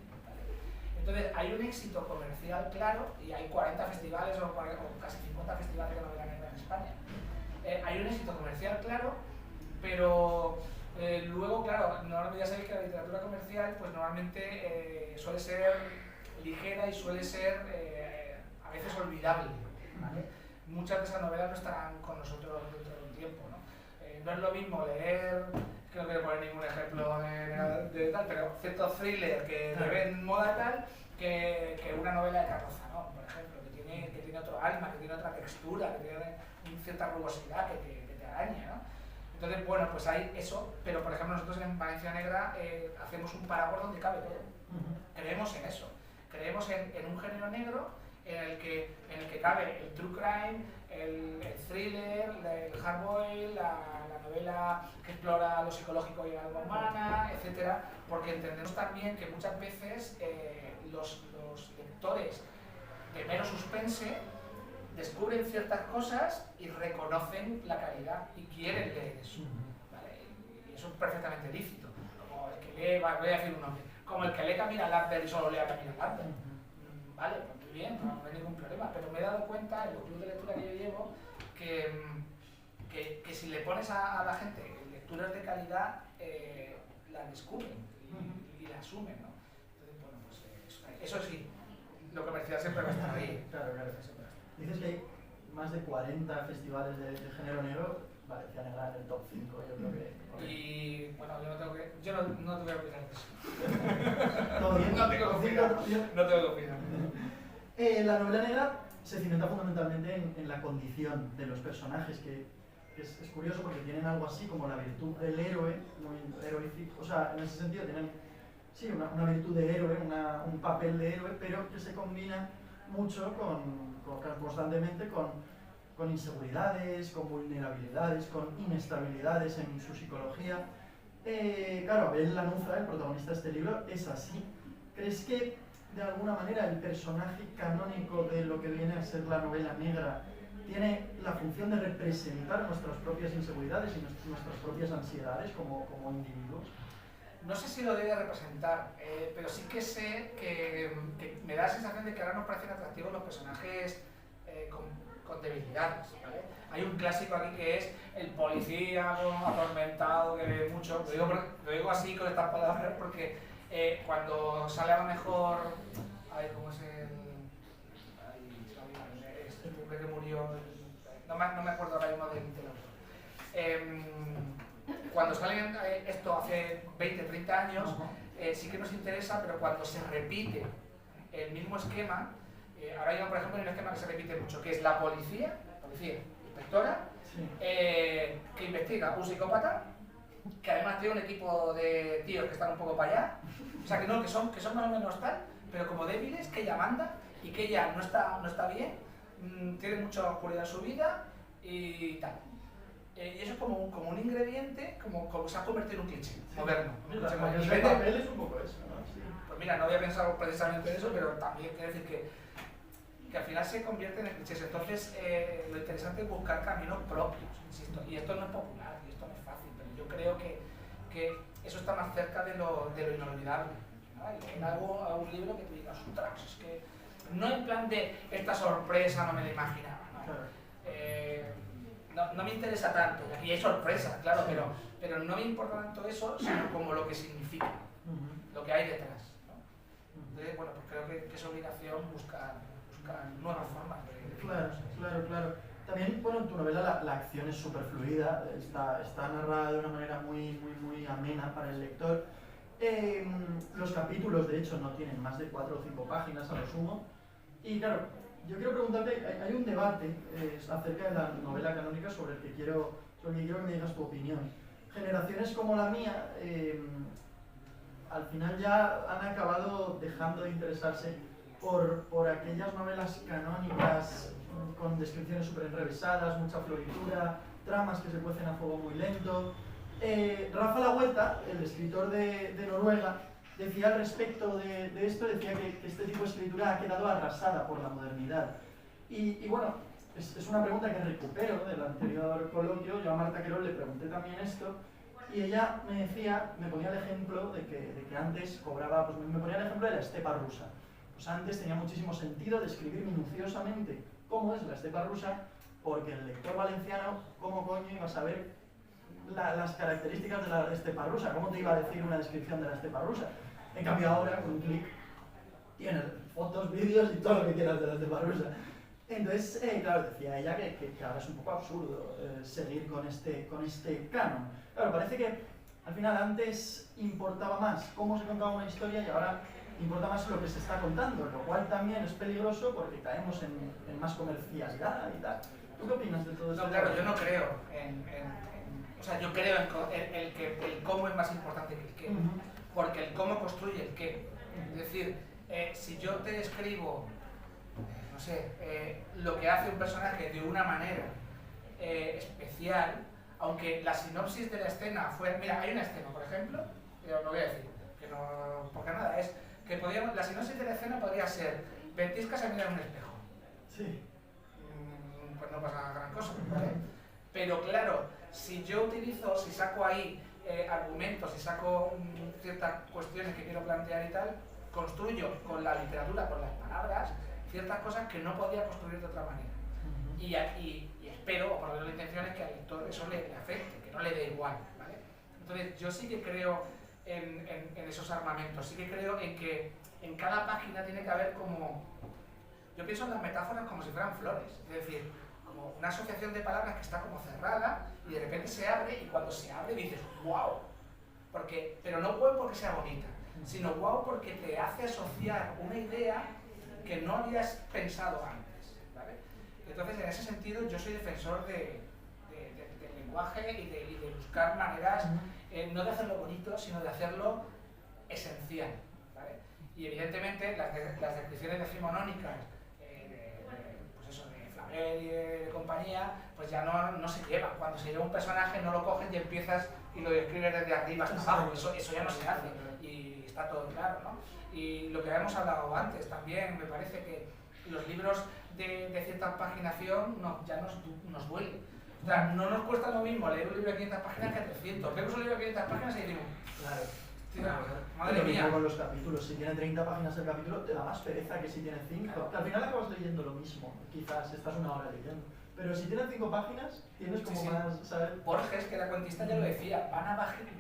Entonces hay un éxito comercial claro y hay 40 festivales o casi 50 festivales de novela negra en España. Hay un éxito comercial claro, pero luego, claro, normalmente ya sabéis que la literatura comercial pues normalmente suele ser ligera y suele ser a veces olvidable, ¿vale? Muchas de esas novelas no estarán con nosotros dentro de un tiempo, ¿no? No es lo mismo leer, que no quiero poner ningún ejemplo de tal, pero cierto thriller que te ven moda tal, que una novela de Carroza, ¿no? Por ejemplo, que tiene otro alma, que tiene otra textura, que tiene cierta rugosidad que te araña, ¿no? Entonces, bueno, pues hay eso, pero por ejemplo nosotros en Valencia Negra hacemos un paraguas donde cabe todo. Creemos en eso. Creemos en un género negro en el que cabe el true crime, el thriller, el hardboiled, la novela que explora lo psicológico y el alma humana, etc. Porque entendemos también que muchas veces los lectores de mero suspense descubren ciertas cosas y reconocen la calidad y quieren leer eso, ¿vale? Y eso es perfectamente lícito. Como el que lee, voy a decir un nombre, como el que lee Camila Lampert y solo lee a Camila Lampert. Vale, pues muy bien, no hay ningún problema, pero me he dado cuenta en los clubes de lectura que yo llevo que si le pones a la gente lecturas de calidad, la descubren y la asumen, ¿no? Entonces, bueno, pues eso sí, lo comercial siempre va a estar ahí.
Claro, claro. Dices que hay más de 40 festivales de género negro, Valencia Negra en el top 5, yo creo que...
Y bueno, yo no te voy a opinar de eso.
¿Todo bien?
No tengo que opinar.
La novela negra se cimenta fundamentalmente en la condición de los personajes, que es curioso porque tienen algo así como la virtud del héroe, muy heroico, o sea, en ese sentido tienen sí, una virtud de héroe, un papel de héroe, pero que se combina mucho constantemente con inseguridades, con vulnerabilidades, con inestabilidades en su psicología. Claro, Abel Lanuza, el protagonista de este libro, es así. ¿Crees que de alguna manera el personaje canónico de lo que viene a ser la novela negra tiene la función de representar nuestras propias inseguridades y nuestras propias ansiedades como individuos?
No sé si lo debe representar, pero sí que sé que me da la sensación de que ahora nos parecen atractivos los personajes con debilidades, ¿vale? Hay un clásico aquí que es el policía atormentado que ve mucho, lo digo así con estas palabras porque cuando sale a lo mejor, ¿cómo es el hombre que murió? No me acuerdo ahora mismo del autor. Cuando sale esto hace 20, 30 años, sí que nos interesa, pero cuando se repite el mismo esquema, ahora hay, por ejemplo, un esquema que se repite mucho, que es la policía inspectora, que investiga un psicópata, que además tiene un equipo de tíos que están un poco para allá, o sea, que son más o menos tal, pero como débiles, que ella manda y que ella no está bien, tiene mucha oscuridad en su vida y tal. Y eso es como un ingrediente, como se ha convertido en un cliché moderno.
El papel es un poco eso, ¿no? Sí.
Pues mira, no había pensado precisamente en eso, pero también quiero decir que al final se convierten en clichés. Entonces, lo interesante es buscar caminos propios, insisto. Y esto no es popular, y esto no es fácil, pero yo creo que eso está más cerca de lo inolvidable. ¿No? Algún libro que te digas, ostras, es que no en plan de esta sorpresa no me la imaginaba, ¿no? Claro. No me interesa tanto, y aquí hay sorpresa, claro, pero no me importa tanto eso, sino como lo que significa, lo que hay detrás, ¿no? Entonces, bueno, pues creo que es obligación buscar nuevas formas de...
Claro. También, bueno, en tu novela la acción es súper fluida, está narrada de una manera muy amena para el lector. Los capítulos, de hecho, no tienen más de 4 o 5 páginas a lo sumo. Y claro, yo quiero preguntarte, hay un debate acerca de la novela canónica sobre el que quiero que me digas tu opinión. Generaciones como la mía, al final ya han acabado dejando de interesarse por aquellas novelas canónicas con descripciones súper enrevesadas, mucha floritura, tramas que se cuecen a fuego muy lento. Rafa La Huerta, el escritor de Noruega, decía al respecto de esto, decía que este tipo de escritura ha quedado arrasada por la modernidad. Y bueno, es una pregunta que recupero del anterior coloquio. Yo a Marta Querol le pregunté también esto y ella me decía, me ponía el ejemplo de que antes cobraba, pues me ponía el ejemplo de la estepa rusa. Pues antes tenía muchísimo sentido describir minuciosamente cómo es la estepa rusa, porque el lector valenciano, ¿cómo coño iba a saber las características de la estepa rusa? ¿Cómo te iba a decir una descripción de la estepa rusa? En cambio ahora, con un clic, tienes fotos, vídeos y todo lo que quieras de la estepa rusa. Entonces, claro, decía ella que ahora es un poco absurdo seguir con este canon. Claro, parece que al final antes importaba más cómo se contaba una historia y ahora importa más lo que se está contando, lo cual también es peligroso porque caemos en más comercialidad y tal. ¿Tú qué opinas de todo esto?
No, claro, yo no creo o sea, yo creo en que el cómo es más importante que el qué, porque el cómo construye el qué. Es decir, si yo te escribo, no sé, lo que hace un personaje de una manera especial, aunque la sinopsis de la escena fuera... Mira, hay una escena, por ejemplo, lo voy a decir, que no... porque nada, es que la sinopsis de la escena podría ser: Ventisca se mira en un espejo.
Sí.
Pues no pasa gran cosa, ¿vale? Pero claro, si yo si saco ahí argumentos, si saco ciertas cuestiones que quiero plantear y tal, construyo con la literatura, con las palabras, ciertas cosas que no podía construir de otra manera. Y espero, o por lo menos la intención es que al lector eso le afecte, que no le dé igual, ¿vale? Entonces yo sí que creo en esos armamentos, sí que creo en que en cada página tiene que haber como... Yo pienso en las metáforas como si fueran flores, es decir, como una asociación de palabras que está como cerrada y de repente se abre, y cuando se abre dices ¡wow! Pero no wow porque sea bonita, sino wow porque te hace asociar una idea que no habías pensado antes, ¿vale? Entonces, en ese sentido, yo soy defensor del lenguaje y de buscar maneras, no de hacerlo bonito, sino de hacerlo esencial, ¿vale? Y evidentemente las descripciones decimonónicas, pues eso, de Flaubert y de compañía, pues ya no se llevan. Cuando se lleva un personaje no lo coges y empiezas y lo describes desde arriba hasta abajo, eso ya no se hace y está todo claro, ¿no? Y lo que habíamos hablado antes también, me parece que los libros de cierta paginación ya nos duele. O sea, no nos cuesta lo mismo leer un libro de 500 páginas que 300. Vemos un libro de 500 páginas y decimos, claro, madre mía.
Con los capítulos, si tiene 30 páginas el capítulo, te da más pereza que si tiene 5. Claro. Al final acabas leyendo lo mismo, quizás estás una hora leyendo. Pero si tienen 5 páginas, tienes como más, ¿sabes?
Borges, que era cuentista, ya lo decía,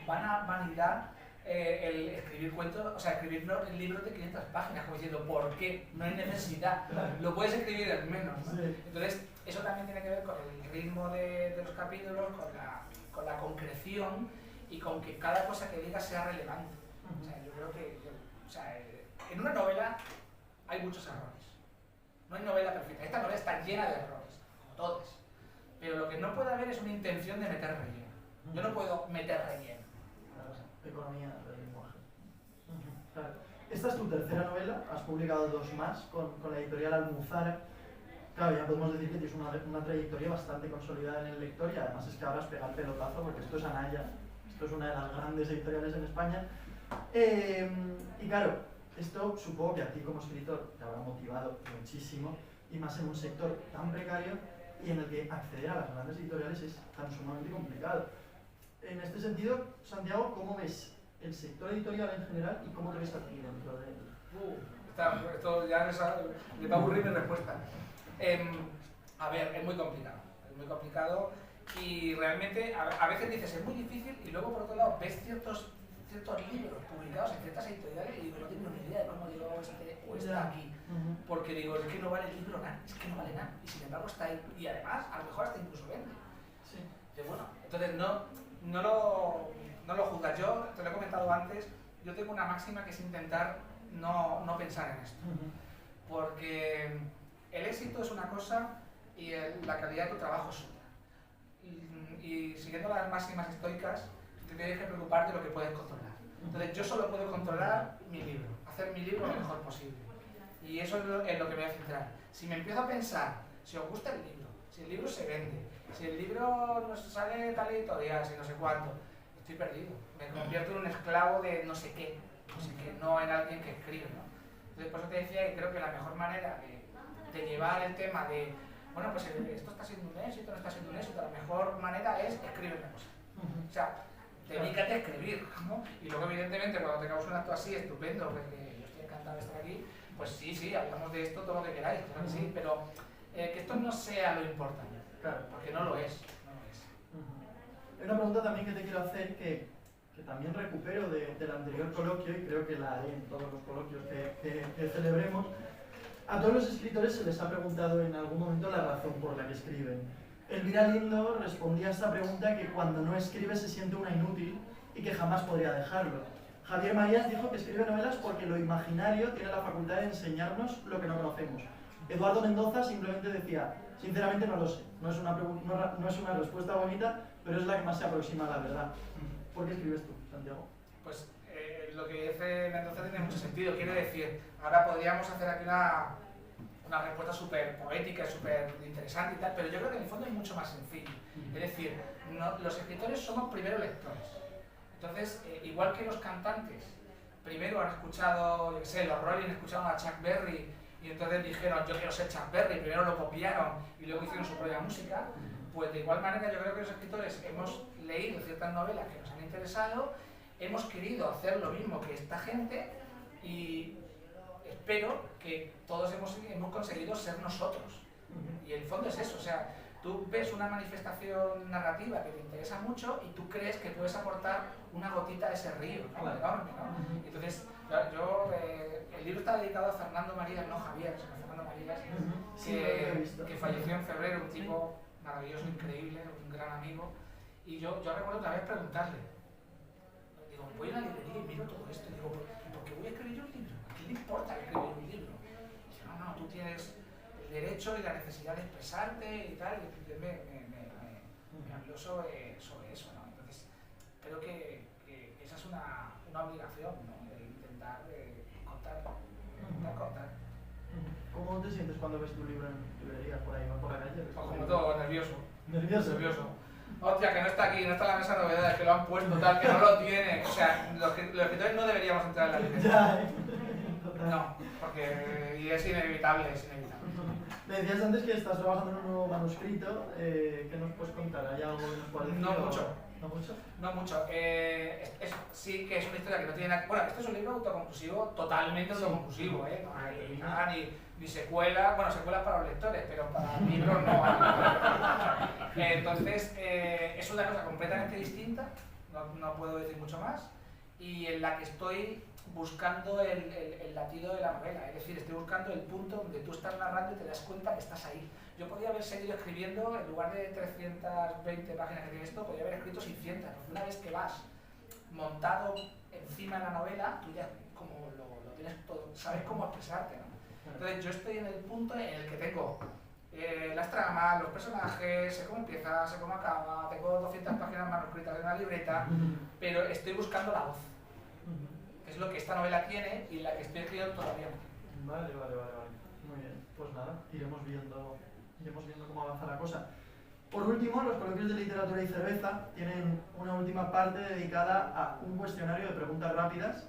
van a vanidar el escribir cuentos, o sea, escribir libros de 500 páginas, como diciendo, ¿por qué? No hay necesidad, lo puedes escribir en menos, ¿no? Sí. Entonces, eso también tiene que ver con el ritmo de los capítulos, con la concreción y con que cada cosa que digas sea relevante. O sea, yo creo que, en una novela hay muchos errores, no hay novela perfecta, esta novela está llena de errores, como todas, pero lo que no puede haber es una intención de meter relleno. Yo no puedo meter relleno.
Economía del lenguaje. Claro. Esta es tu tercera novela, has publicado 2 más con la editorial Almuzara. Claro, ya podemos decir que tienes una trayectoria bastante consolidada en el lector, y además es que ahora es pegar pelotazo porque esto es Anaya, esto es una de las grandes editoriales en España. Y claro, esto supongo que a ti como escritor te habrá motivado muchísimo, y más en un sector tan precario y en el que acceder a las grandes editoriales es tan sumamente complicado. En este sentido, Santiago, ¿cómo ves el sector editorial en general y cómo te ves a ti dentro de él?
Esto ya le va a aburrir mi respuesta. A ver, es muy complicado y realmente a veces dices es muy difícil, y luego por otro lado ves ciertos libros publicados en ciertas editoriales y digo, no tengo ni idea de cómo llegó está aquí, porque digo, es que no vale el libro nada, es que no vale nada, y sin embargo está ahí, y además a lo mejor hasta incluso vende. Sí. Bueno, entonces no lo juzgas. Yo te lo he comentado antes, yo tengo una máxima que es intentar no pensar en esto, porque el éxito es una cosa y la calidad de tu trabajo es otra, y siguiendo las máximas estoicas te tienes que preocupar de lo que puedes controlar. Entonces yo solo puedo controlar mi libro, hacer mi libro lo mejor posible, y eso es lo que me voy a centrar. Si me empiezo a pensar si os gusta el libro, si el libro se vende, si el libro nos sale tal editorial, si no sé cuánto, estoy perdido. Me convierto en un esclavo de no sé qué, no en alguien que escribe, ¿no? Entonces por eso te decía que creo que la mejor manera de llevar el tema de bueno, pues esto está siendo un éxito, no está siendo un éxito, la mejor manera es escribir una cosa. O sea, dedícate a escribir, ¿no? Y luego, evidentemente, cuando tengamos un acto así, estupendo, porque yo estoy encantado de estar aquí, pues sí, hablamos de esto todo lo que queráis, claro que sí, pero que esto no sea lo importante,
Claro.
porque no lo es.
Hay una pregunta también que te quiero hacer que también recupero del anterior coloquio y creo que la haré en todos los coloquios que celebremos. A todos los escritores se les ha preguntado en algún momento la razón por la que escriben. Elvira Lindo respondía a esta pregunta que cuando no escribe se siente una inútil y que jamás podría dejarlo. Javier Marías dijo que escribe novelas porque lo imaginario tiene la facultad de enseñarnos lo que no conocemos. Eduardo Mendoza simplemente decía, sinceramente no lo sé, no es una respuesta bonita, pero es la que más se aproxima a la verdad. ¿Por qué escribes tú, Santiago?
Pues lo que dice Mendoza tiene mucho sentido, quiere decir, ahora podríamos hacer aquí una respuesta súper poética, súper interesante y tal, pero yo creo que en el fondo es mucho más sencillo. Es decir, los escritores somos primero lectores. Entonces, igual que los cantantes, primero han escuchado, yo qué sé, los Rolling escucharon a Chuck Berry y entonces dijeron, yo quiero ser Chuck Berry, primero lo copiaron y luego hicieron su propia música, pues de igual manera yo creo que los escritores hemos leído ciertas novelas que nos han interesado, hemos querido hacer lo mismo que esta gente y espero que todos hemos conseguido ser nosotros. Y el fondo es eso, o sea, tú ves una manifestación narrativa que te interesa mucho y tú crees que puedes aportar una gotita a ese río, ¿no? Enorme, ¿no? Entonces, el libro está dedicado a Fernando Marías, no Javier, sino Fernando Marías, que falleció en febrero, un tipo maravilloso, increíble, un gran amigo. Y yo recuerdo una vez preguntarle, digo, voy a una librería y miro todo esto, y digo, ¿por qué voy a escribir yo un libro? ¿A quién le importa escribir un libro? Y dice, no, tú tienes el derecho y la necesidad de expresarte y tal, y yo me habló sobre eso, ¿no? Entonces, creo que esa es una obligación, ¿no? De intentar contar.
¿Cómo te sientes cuando ves tu libro en librería por ahí, por la calle?
Pues como todo, nervioso.
¿Nervioso?
Hostia, que no está aquí, no está en la mesa de novedades, que lo han puesto tal, que no lo tiene. O sea, los escritores no deberíamos entrar en la librería. No, porque y es inevitable.
Me decías antes que estás trabajando en un nuevo manuscrito. ¿Qué nos puedes contar? ¿Hay algo que nos pueda decir?
No mucho.
¿No mucho?
No mucho. Sí que es una historia que no tiene nada... Bueno, este es un libro autoconclusivo, totalmente autoconclusivo, ¿eh? No hay nada, ni secuela, bueno, secuelas para los lectores, pero para libros no hay. Entonces, es una cosa completamente distinta, no puedo decir mucho más, y en la que estoy buscando el latido de la novela, es decir, estoy buscando el punto donde tú estás narrando y te das cuenta que estás ahí. Yo podría haber seguido escribiendo, en lugar de 320 páginas que tiene esto, podría haber escrito 600, porque una vez que vas montado encima de la novela, tú ya como lo tienes todo, sabes cómo expresarte, ¿no? Entonces yo estoy en el punto en el que tengo las tramas, los personajes, sé cómo empieza, sé cómo acaba, tengo 200 páginas manuscritas en una libreta, pero estoy buscando la voz. Es lo que esta novela tiene y la que estoy escribiendo todavía.
Vale. Muy bien. Pues nada, iremos viendo cómo avanza la cosa. Por último, los coloquios de literatura y cerveza tienen una última parte dedicada a un cuestionario de preguntas rápidas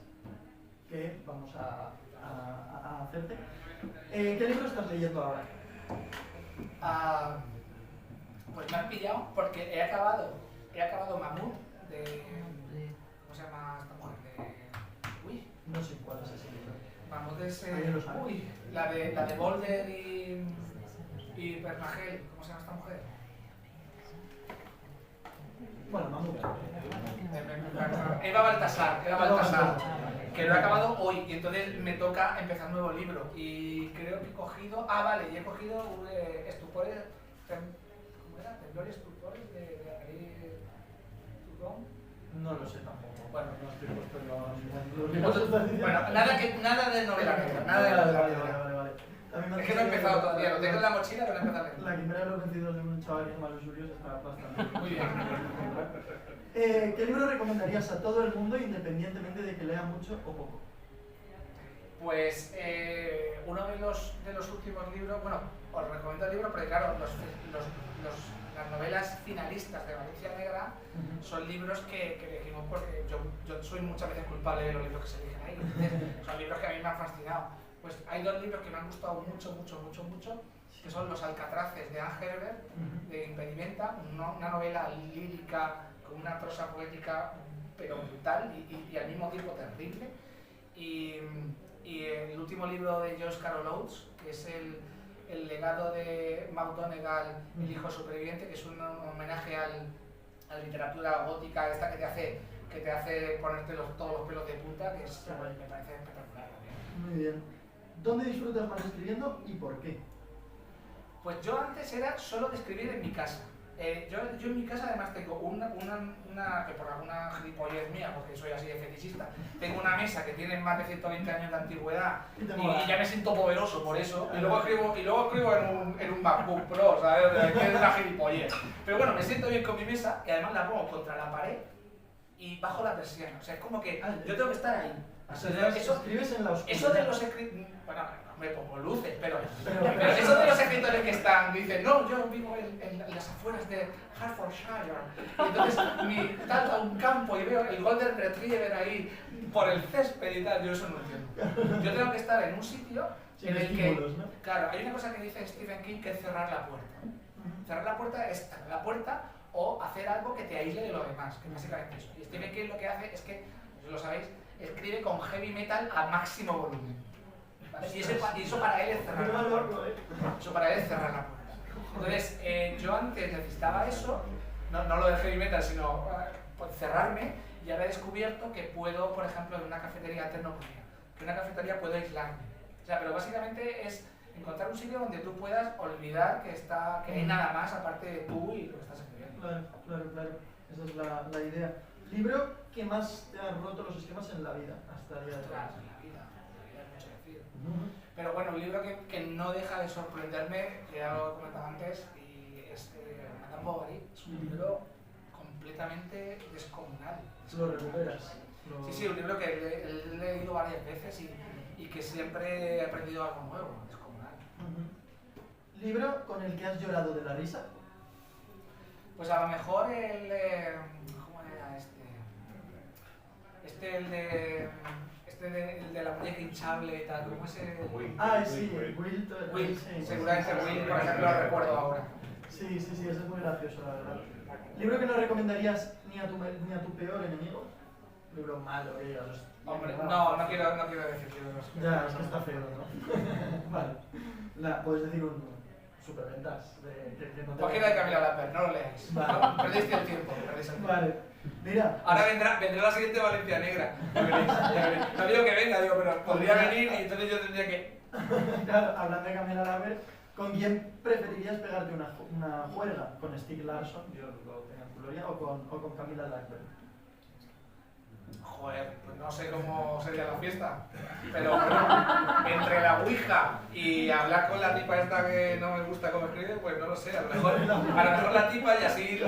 que vamos a hacerte. ¿Qué libro estás leyendo ahora?
Pues me han pillado porque he acabado Mamut de... ¿Cómo se llama esta mujer?
No sé cuál es ese libro.
Mamut es... la de Boulder y Bernagel. ¿Cómo se llama esta mujer?
Bueno, Mamut.
Eva Baltasar, que lo he acabado hoy y entonces me toca empezar un nuevo libro y creo que he cogido, y he cogido Estupores, ¿cómo era? Temblores, Estupores de Beatriz Turón.
No lo sé tampoco.
Bueno,
no estoy puesto en
bueno, nada de novela negra, nada de novela negra.
Vale.
Es que no he empezado todavía, lo tengo en la mochila, pero no he empezado a leer.
La quimera de los vencidos de un chaval que se llama Luis Urios está bastante
muy bien.
¿Qué libro recomendarías a todo el mundo independientemente de que lea mucho o poco?
Pues uno de los últimos libros, bueno, os recomiendo el libro porque claro, las novelas finalistas de Valencia Negra son libros que elegimos porque yo soy muchas veces culpable de los libros que se eligen ahí, entonces son libros que a mí me han fascinado. Pues hay dos libros que me han gustado mucho, que son Los Alcatraces de Anne Herbert, de Impedimenta, una novela lírica con una prosa poética pero brutal y al mismo tiempo terrible. Y el último libro de Joyce Carol Oates, que es el legado de McGonagall, el hijo superviviente, que es un homenaje a la literatura gótica, esta que te hace ponerte todos los pelos de punta, que es, me parece espectacular.
Muy bien. ¿Dónde disfrutas más escribiendo y por qué?
Pues yo antes era solo de escribir en mi casa. Yo en mi casa además tengo que por alguna gilipollez mía, porque soy así de fetichista, tengo una mesa que tiene más de 120 años de antigüedad y ya me siento poderoso por eso, y luego escribo en un MacBook Pro, ¿sabes? Que es una gilipollez. Pero bueno, me siento bien con mi mesa y además la pongo contra la pared y bajo la persiana. O sea, es como que yo tengo que estar ahí.
Escribes en la oscuridad.
Eso de los escritores... Bueno, me pongo luces, pero eso de los escritores que dicen, no, yo vivo en las afueras de Hertfordshire, y entonces salto a un campo y veo el Golden Retriever ahí por el césped y tal, yo eso no entiendo. Yo tengo que estar en un sitio en el que,
¿no?
Claro, hay una cosa que dice Stephen King, que es cerrar la puerta. Cerrar la puerta es cerrar la puerta o hacer algo que te aísle de lo demás, que básicamente eso. Y Stephen King lo que hace es que, si lo sabéis, escribe con heavy metal a máximo volumen. ¿Vale? Y eso para él es cerrar la puerta. Eso para él es cerrar la puerta. Entonces, yo antes necesitaba eso, no lo del heavy metal, sino pues, cerrarme, y ahora he descubierto que puedo, por ejemplo, en una cafetería alternocopia, que una cafetería puedo aislarme. O sea, pero básicamente es encontrar un sitio donde tú puedas olvidar que hay nada más aparte de tú y lo que estás escribiendo.
Claro. Esa es la idea. ¿Libro que más te ha roto los esquemas en la vida hasta el día de hoy?
Claro, en la vida hay mucho que decir. Pero bueno, un libro que no deja de sorprenderme, que ya lo he comentado antes, y es Madame Bovary. Es un libro completamente descomunal.
Lo recuperas.
Sí, un libro que he leído varias veces y que siempre he aprendido algo nuevo, descomunal.
¿Libro con el que has llorado de la risa?
Pues a lo mejor ¿cómo era este? El de la muñeca hinchable y tal, ¿cómo es el...?
Will.
Seguramente Will, por ejemplo, lo recuerdo ahora.
Sí, eso es muy gracioso, la verdad. ¿Libro que no recomendarías ni a tu peor enemigo? Libro malo, que digas.
Hombre, no quiero decir libros.
Ya, es que está feo, ¿no? Vale. Puedes decir un superventas.
Cualquiera de Camila Lambert, no lo leáis. Vale. Perdéis el tiempo.
Vale. Mira.
Ahora vendrá la siguiente Valencia Negra. No digo que venga, pero podría venir y entonces yo tendría que...
Claro, hablando de Camila Lambert, ¿con quién preferirías pegarte una juerga? ¿Con Stieg Larsson, Dios lo tenga en gloria, o con Camila Lambert?
Joder, pues no sé cómo sería la fiesta, pero bueno, entre la ouija y hablar con la tipa esta que no me gusta cómo escribe, pues no lo sé, a lo mejor la tipa y así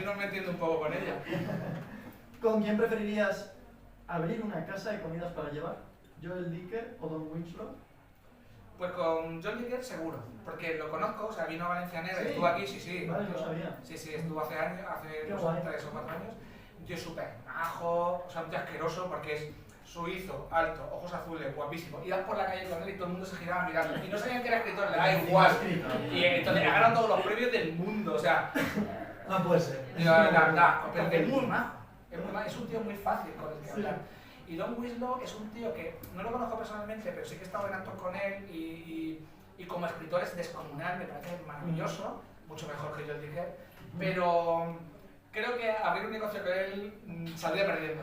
nos me entiendo un poco con ella.
¿Con quién preferirías abrir una casa de comidas para llevar? ¿Joel Dicker o Don Winslow?
Pues con Joel Dicker seguro, porque lo conozco, o sea, vino a Valencia Negra y estuvo aquí, sí.
Vale, no sabía.
Sí, estuvo hace 3 o 4 años. Un tío súper majo, o sea, un tío asqueroso porque es suizo, alto, ojos azules, guapísimo. Ibas por la calle con él y todo el mundo se giraba mirando. Y no sabían que era escritor, le da igual. Y entonces ha ganado todos los premios del mundo, o sea...
No puede ser.
Pero es muy majo. Es un tío muy fácil con el que hablar. Y Don Winslow es un tío que no lo conozco personalmente, pero sí que he estado en actos con él y como escritor es descomunal, me parece maravilloso, mucho mejor que Joel Dicker, pero creo que abrir un negocio con él saldría perdiendo.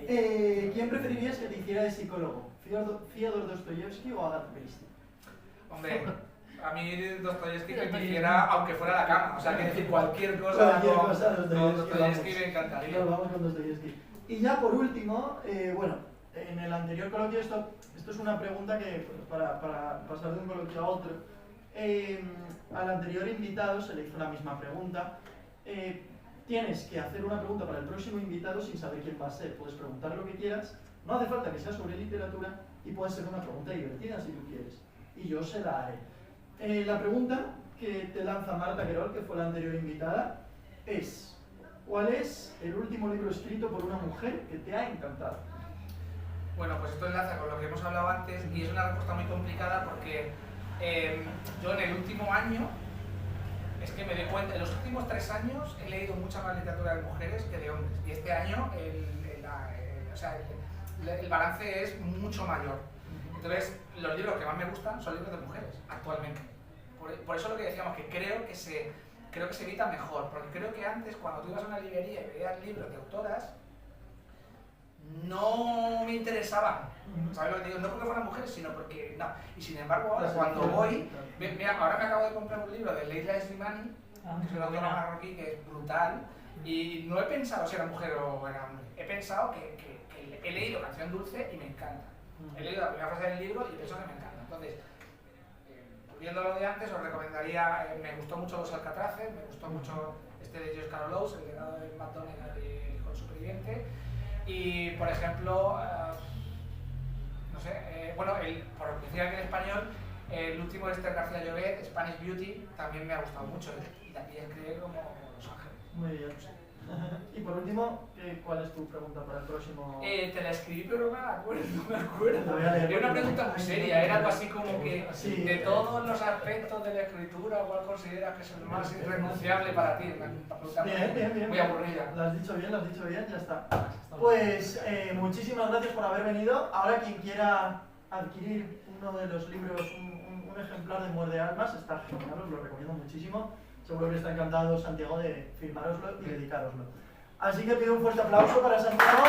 ¿Quién preferirías que te hiciera de psicólogo? ¿Fyodor Dostoyevsky o Agatha Christie?
Hombre, a mí Dostoyevsky que me hiciera, aunque fuera la cama, o sea, que decir cualquier cosa Dostoyevsky me encantaría.
Vamos con Dostoyevsky. Y ya por último, bueno, en el anterior coloquio, esto es una pregunta que, para pasar de un coloquio a otro, al anterior invitado se le hizo la misma pregunta. Tienes que hacer una pregunta para el próximo invitado sin saber quién va a ser. Puedes preguntar lo que quieras, no hace falta que sea sobre literatura y puede ser una pregunta divertida si tú quieres. Y yo se la haré. La pregunta que te lanza Marta Querol, que fue la anterior invitada, es: ¿cuál es el último libro escrito por una mujer que te ha encantado?
Bueno, pues esto enlaza con lo que hemos hablado antes y es una respuesta muy complicada porque yo en el último año, es que me doy cuenta, en los últimos 3 años he leído mucha más literatura de mujeres que de hombres y este año el balance es mucho mayor. Entonces, los libros que más me gustan son libros de mujeres, actualmente. Por eso lo que decíamos, que creo que se evita mejor, porque creo que antes, cuando tú ibas a una librería y veías libros de autoras, no me interesaban, ¿sabes lo que digo? No porque fueran mujeres, sino porque no. Y sin embargo, ahora cuando voy, mira, ahora me acabo de comprar un libro de Leila Slimani, que es una autora marroquí que es brutal, y no he pensado si era mujer o era hombre. He pensado que he leído Canción Dulce y me encanta. He leído la primera frase del libro y pienso que me encanta. Entonces, viendo lo de antes, os recomendaría, me gustó mucho Los Alcatraces, me gustó mucho este de George Carol Oates, El legado de McDonald y El hijo del superviviente. Y, por ejemplo, no sé, bueno, por decir aquí en español, el último de Esther García Llobet, Spanish Beauty, también me ha gustado mucho. Y la piel escribe como Los Ángeles.
Muy bien. Y por último, ¿cuál es tu pregunta para el próximo?
Te la escribí, pero no me acuerdo.
Era
una pregunta muy seria, era algo así como que
sí,
de todos los aspectos de la escritura, ¿cuál consideras que es el más irrenunciable para ti? Una pregunta
bien.
Muy aburrida.
Lo has dicho bien, ya está. Pues muchísimas gracias por haber venido. Ahora quien quiera adquirir uno de los libros, un ejemplar de Muerde Almas, está genial, os lo recomiendo muchísimo. Seguro que está encantado Santiago de firmároslo y dedicároslo. Así que pido un fuerte aplauso para Santiago.